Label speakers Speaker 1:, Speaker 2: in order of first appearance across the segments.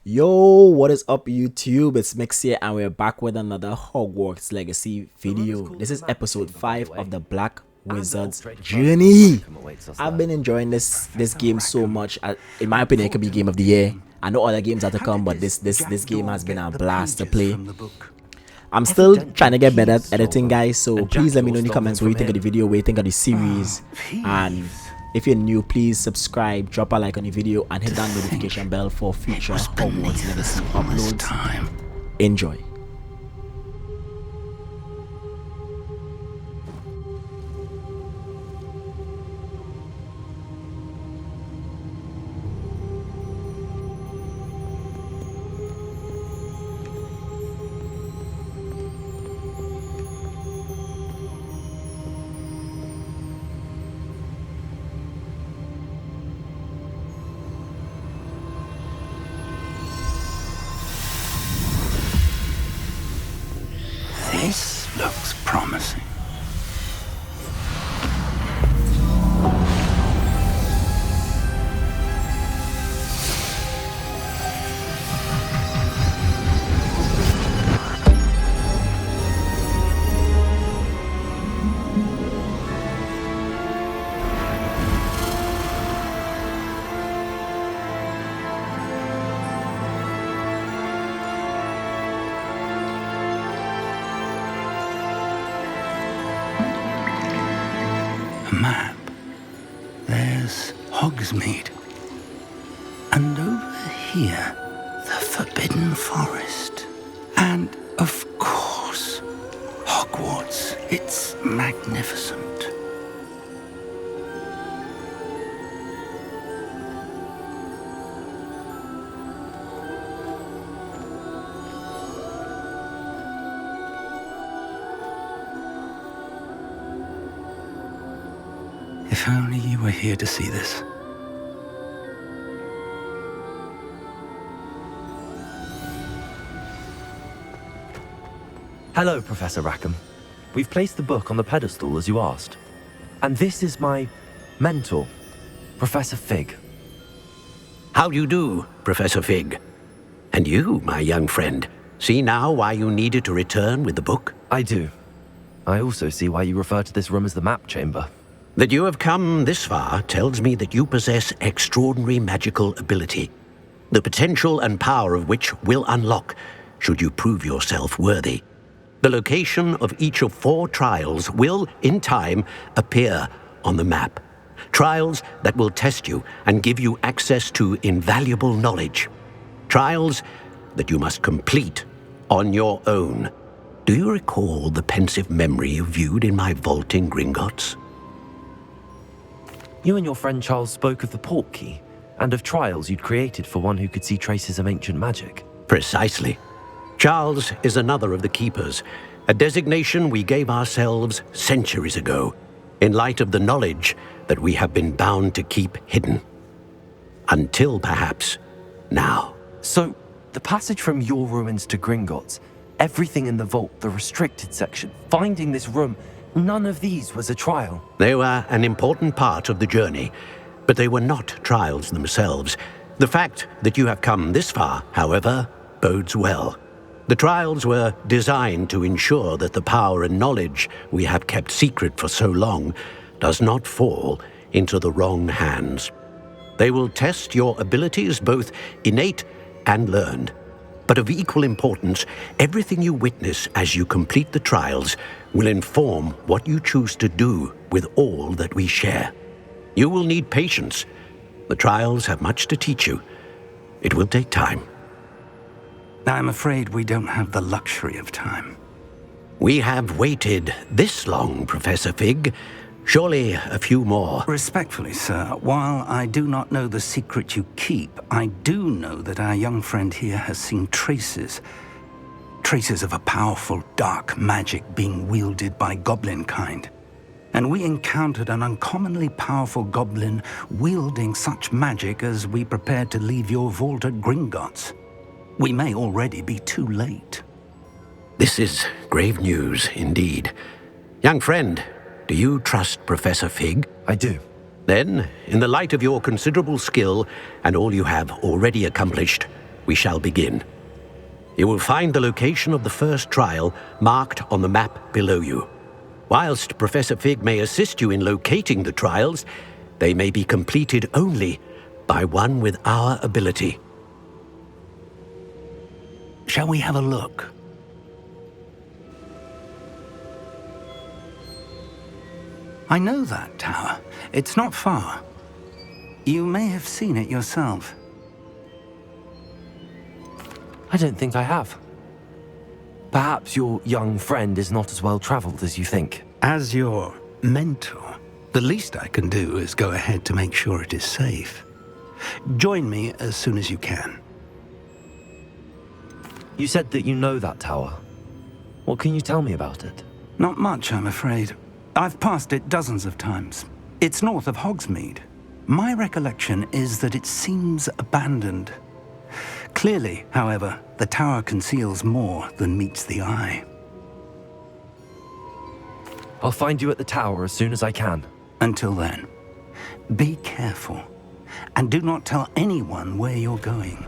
Speaker 1: Yo, what is up YouTube? It's Mix here and we're back with another Hogwarts Legacy video. This is episode 5 of the Black Wizard's Journey. I've been enjoying this game so much. In my opinion, it could be game of the year. I know other games are to come, but this game has been a blast to play. I'm still trying to get better at editing, guys, so please let me know in the comments what you think of the video, what you think of the series, and if you're new, please subscribe, drop a like on the video, and hit that notification bell for future Hogwarts Legacy uploads. Enjoy.
Speaker 2: This looks promising. Map. There's Hogsmeade. And over here, the Forbidden Forest. And, of course, Hogwarts. It's magnificent. If only you were here to see this.
Speaker 3: Hello, Professor Rackham. We've placed the book on the pedestal as you asked. And this is my mentor, Professor Fig.
Speaker 4: How do you do, Professor Fig? And you, my young friend, see now why you needed to return with the book?
Speaker 3: I do. I also see why you refer to this room as the map chamber.
Speaker 4: That you have come this far tells me that you possess extraordinary magical ability, the potential and power of which will unlock should you prove yourself worthy. The location of each of 4 trials will, in time, appear on the map. Trials that will test you and give you access to invaluable knowledge. Trials that you must complete on your own. Do you recall the pensive memory you viewed in my vault in Gringotts?
Speaker 3: You and your friend Charles spoke of the port key and of trials you'd created for one who could see traces of ancient magic.
Speaker 4: Precisely. Charles is another of the Keepers, a designation we gave ourselves centuries ago, in light of the knowledge that we have been bound to keep hidden. Until perhaps now.
Speaker 3: So, the passage from your ruins to Gringotts, everything in the vault, the restricted section, finding this room, none of these was a trial.
Speaker 4: They were an important part of the journey, but they were not trials themselves. The fact that you have come this far, however, bodes well. The trials were designed to ensure that the power and knowledge we have kept secret for so long does not fall into the wrong hands. They will test your abilities, both innate and learned. But of equal importance, everything you witness as you complete the trials will inform what you choose to do with all that we share. You will need patience. The trials have much to teach you. It will take time.
Speaker 2: I'm afraid we don't have the luxury of time.
Speaker 4: We have waited this long, Professor Fig. Surely a few more.
Speaker 2: Respectfully, sir, while I do not know the secret you keep, I do know that our young friend here has seen traces of a powerful dark magic being wielded by goblin kind. And we encountered an uncommonly powerful goblin wielding such magic as we prepared to leave your vault at Gringotts. We may already be too late.
Speaker 4: This is grave news indeed. Young friend, do you trust Professor Fig?
Speaker 3: I do.
Speaker 4: Then, in the light of your considerable skill and all you have already accomplished, we shall begin. You will find the location of the first trial marked on the map below you. Whilst Professor Fig may assist you in locating the trials, they may be completed only by one with our ability.
Speaker 2: Shall we have a look? I know that tower. It's not far. You may have seen it yourself.
Speaker 3: I don't think I have. Perhaps your young friend is not as well traveled as you think.
Speaker 2: As your mentor, the least I can do is go ahead to make sure it is safe. Join me as soon as you can.
Speaker 3: You said that you know that tower. What can you tell me about it?
Speaker 2: Not much, I'm afraid. I've passed it dozens of times. It's north of Hogsmeade. My recollection is that it seems abandoned. Clearly, however, the tower conceals more than meets the eye.
Speaker 3: I'll find you at the tower as soon as I can.
Speaker 2: Until then, be careful, and do not tell anyone where you're going.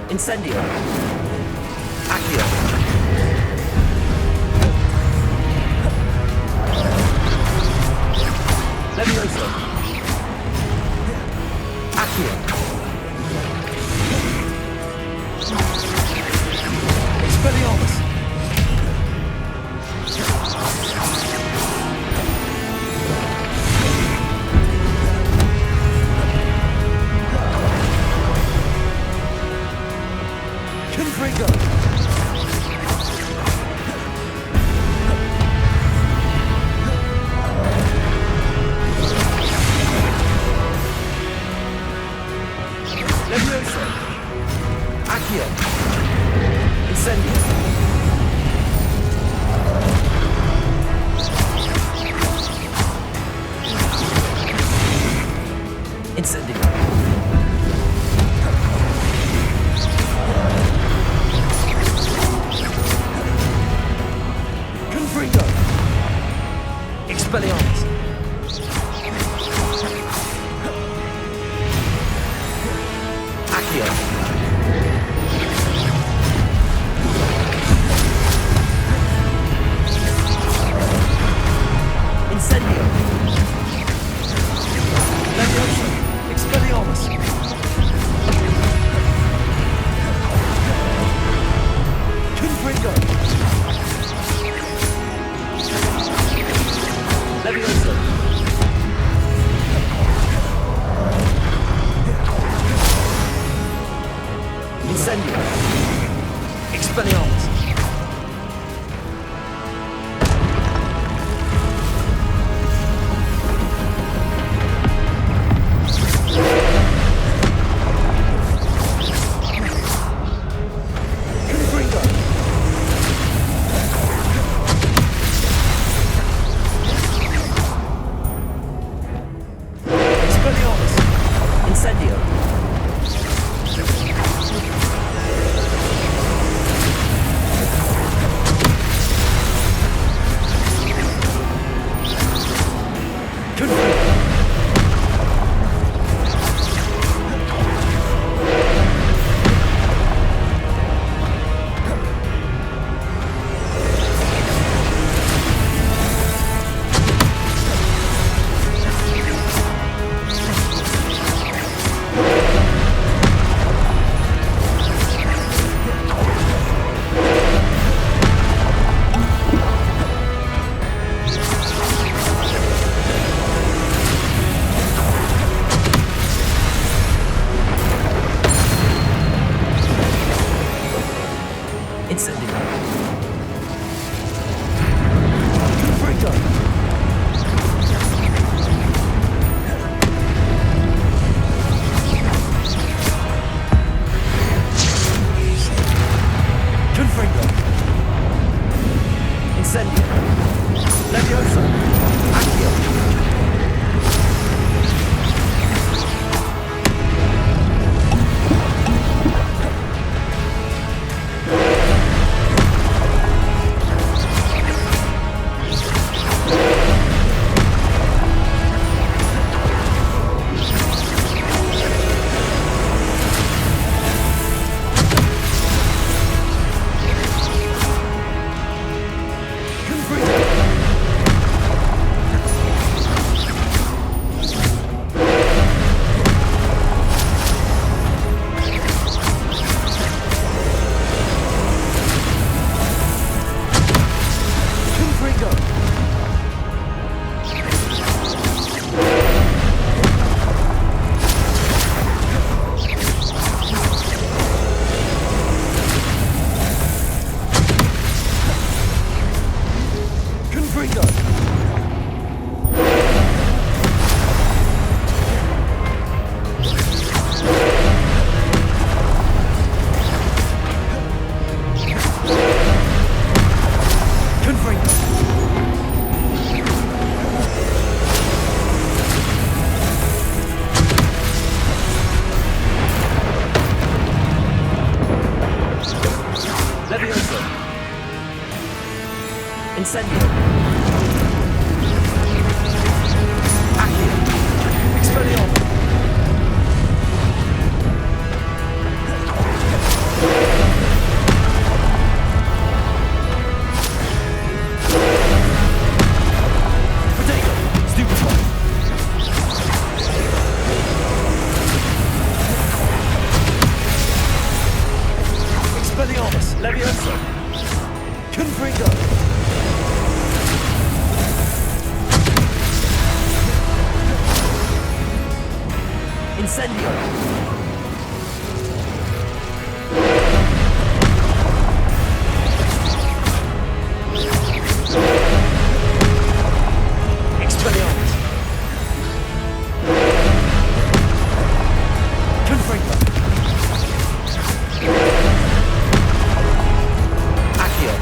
Speaker 3: Incendio. Accio. Levioso. Accio. Expelliarmus. Confringo. Levioso. Accio. Incendio. Incendio. Confringo. Expelliarmus. Accio. Incendio. Levioso. Expelliarmus. Confringo. Levioso. Incendio. Expelliarmus. Confringo. Expelliarmus. Incendio. Confringo. Incendio. Confringo. Confringo. Incendio. Levioso. Accio. Incendio. Accio. Expelliarmus. Expelliarmus! Confringo! Accio!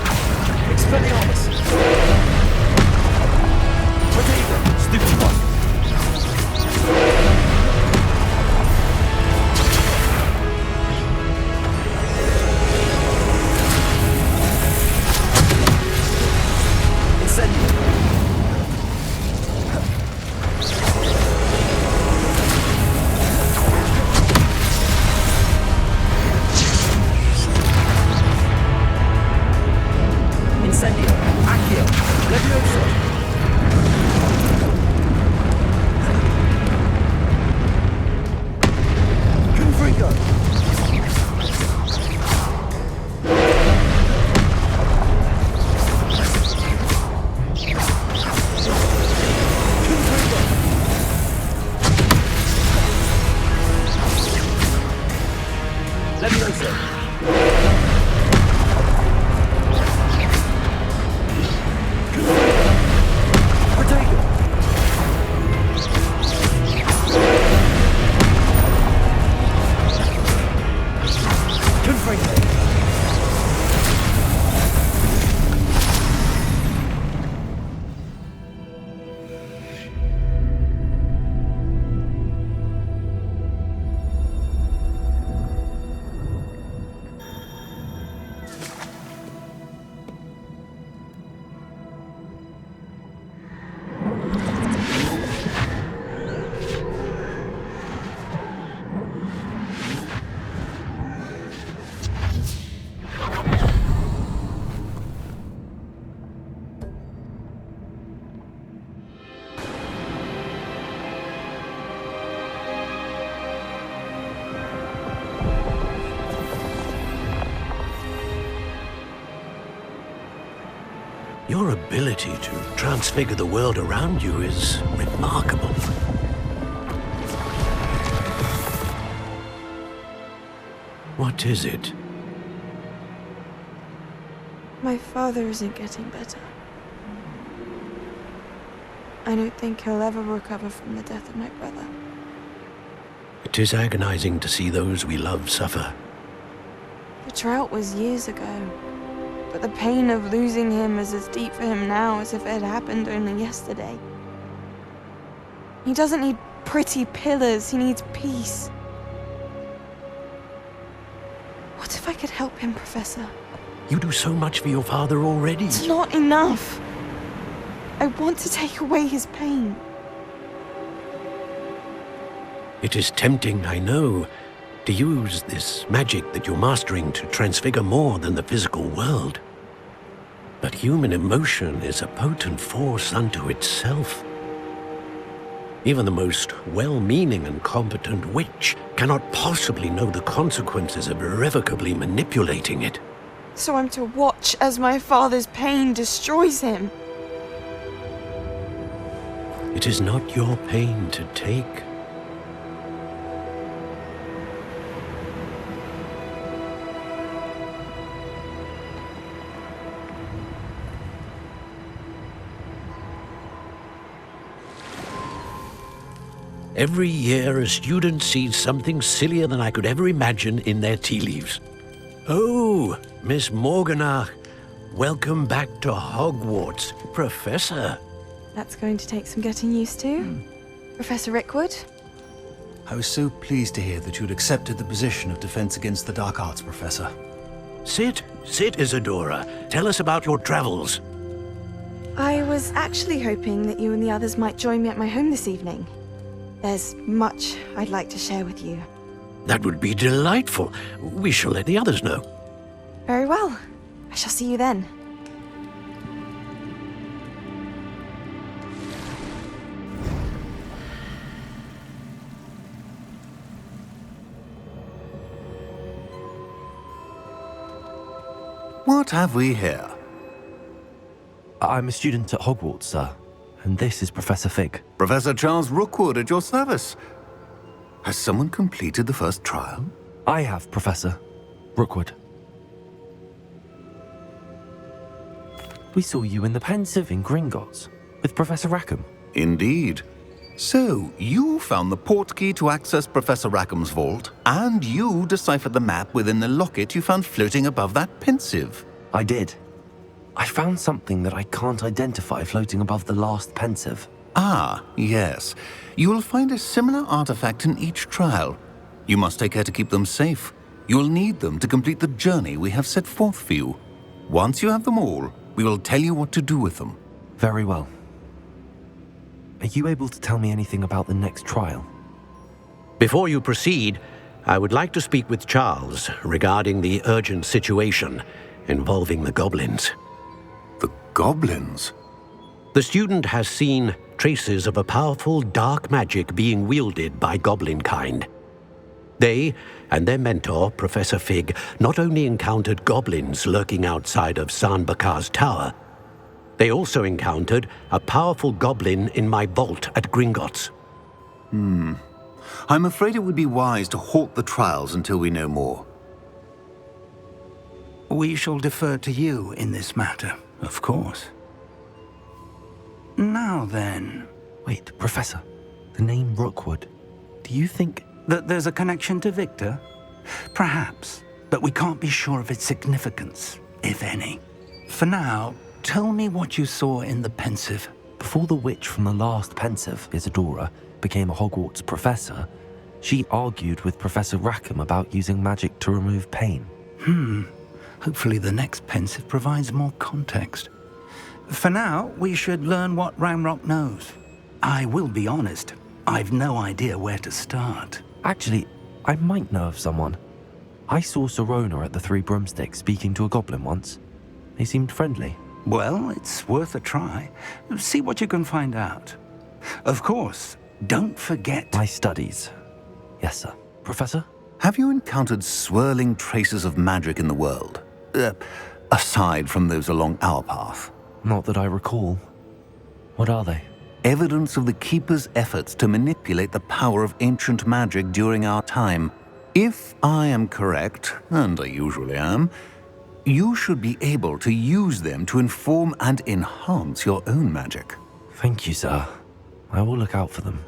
Speaker 3: Expelliarmus! Protego! Stupefy! Incendio! Incendio! Accio! Levioso! Confringo! Confringo! Levioso! Protego! Confringo!
Speaker 4: Your ability to transfigure the world around you is remarkable. What is it?
Speaker 5: My father isn't getting better. I don't think he'll ever recover from the death of my brother.
Speaker 4: It is agonizing to see those we love suffer.
Speaker 5: The drought was years ago, but the pain of losing him is as deep for him now as if it had happened only yesterday. He doesn't need pretty pillars, he needs peace. What if I could help him, Professor?
Speaker 4: You do so much for your father already.
Speaker 5: It's not enough. I want to take away his pain.
Speaker 4: It is tempting, I know, to use this magic that you're mastering to transfigure more than the physical world. But human emotion is a potent force unto itself. Even the most well-meaning and competent witch cannot possibly know the consequences of irrevocably manipulating it.
Speaker 5: So I'm to watch as my father's pain destroys him.
Speaker 4: It is not your pain to take. Every year, a student sees something sillier than I could ever imagine in their tea leaves. Oh, Miss Morganach, welcome back to Hogwarts, Professor.
Speaker 5: That's going to take some getting used to. Professor Rickwood?
Speaker 6: I was so pleased to hear that you'd accepted the position of Defense Against the Dark Arts, Professor.
Speaker 4: Sit, Isadora. Tell us about your travels.
Speaker 5: I was actually hoping that you and the others might join me at my home this evening. There's much I'd like to share with you.
Speaker 4: That would be delightful. We shall let the others know.
Speaker 5: Very well. I shall see you then.
Speaker 6: What have we here?
Speaker 3: I'm a student at Hogwarts, sir. And this is Professor Fig.
Speaker 6: Professor Charles Rookwood at your service.
Speaker 7: Has someone completed the first trial?
Speaker 3: I have, Professor. Rookwood. We saw you in the Pensive in Gringotts with Professor Rackham.
Speaker 7: Indeed. So, you found the portkey to access Professor Rackham's vault, and you deciphered the map within the locket you found floating above that Pensive.
Speaker 3: I did. I found something that I can't identify floating above the last Pensive.
Speaker 7: Ah, yes. You will find a similar artifact in each trial. You must take care to keep them safe. You will need them to complete the journey we have set forth for you. Once you have them all, we will tell you what to do with them.
Speaker 3: Very well. Are you able to tell me anything about the next trial?
Speaker 4: Before you proceed, I would like to speak with Charles regarding the urgent situation involving the goblins.
Speaker 7: The goblins?
Speaker 4: The student has seen traces of a powerful dark magic being wielded by goblin kind. They and their mentor, Professor Fig, not only encountered goblins lurking outside of Sanbakar's tower, they also encountered a powerful goblin in my vault at Gringotts.
Speaker 7: I'm afraid it would be wise to halt the trials until we know more.
Speaker 2: We shall defer to you in this matter, of course. Now then...
Speaker 3: Wait, Professor. The name Rookwood. Do you think...
Speaker 2: that there's a connection to Victor? Perhaps, but we can't be sure of its significance, if any. For now, tell me what you saw in the Pensive.
Speaker 3: Before the witch from the last Pensive, Isadora, became a Hogwarts professor, she argued with Professor Rackham about using magic to remove pain.
Speaker 2: Hopefully the next Pensive provides more context. For now, we should learn what Ramrock knows. I will be honest, I've no idea where to start.
Speaker 3: Actually, I might know of someone. I saw Serona at the Three Broomsticks speaking to a goblin once. They seemed friendly.
Speaker 2: Well, it's worth a try. See what you can find out. Of course, don't forget...
Speaker 3: My studies. Yes, sir. Professor?
Speaker 7: Have you encountered swirling traces of magic in the world? Aside from those along our path?
Speaker 3: Not that I recall. What are they?
Speaker 7: Evidence of the Keeper's efforts to manipulate the power of ancient magic during our time. If I am correct, and I usually am, you should be able to use them to inform and enhance your own magic.
Speaker 3: Thank you, sir. I will look out for them.